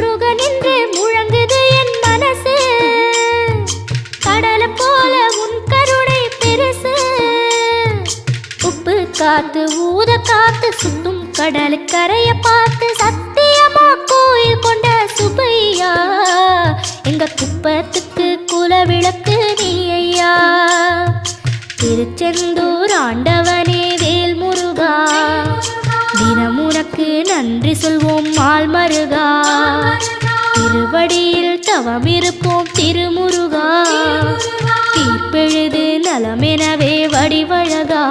முருகன் என்று முழங்குது என் மனசு கடலை போல உன் கருணை பெருசு உப்பு காத்து ஊத காத்து சுத்தும் கடலு கரைய பார்த்து சத்தியமா கோயில் கொண்ட சுபையா எங்க குப்பத்துக்கு குலவிளக்கு நீ ஐயா திருச்செந்தூர் ஆண்டவனே வேல் முருகா தினம் உனக்கு நன்றி சொல்வோம் மால் மருகா திருவடியில் தவம் இருப்போம் திருமுருகா தீர்ப்பெழுது நலமெனவே வடிவழகா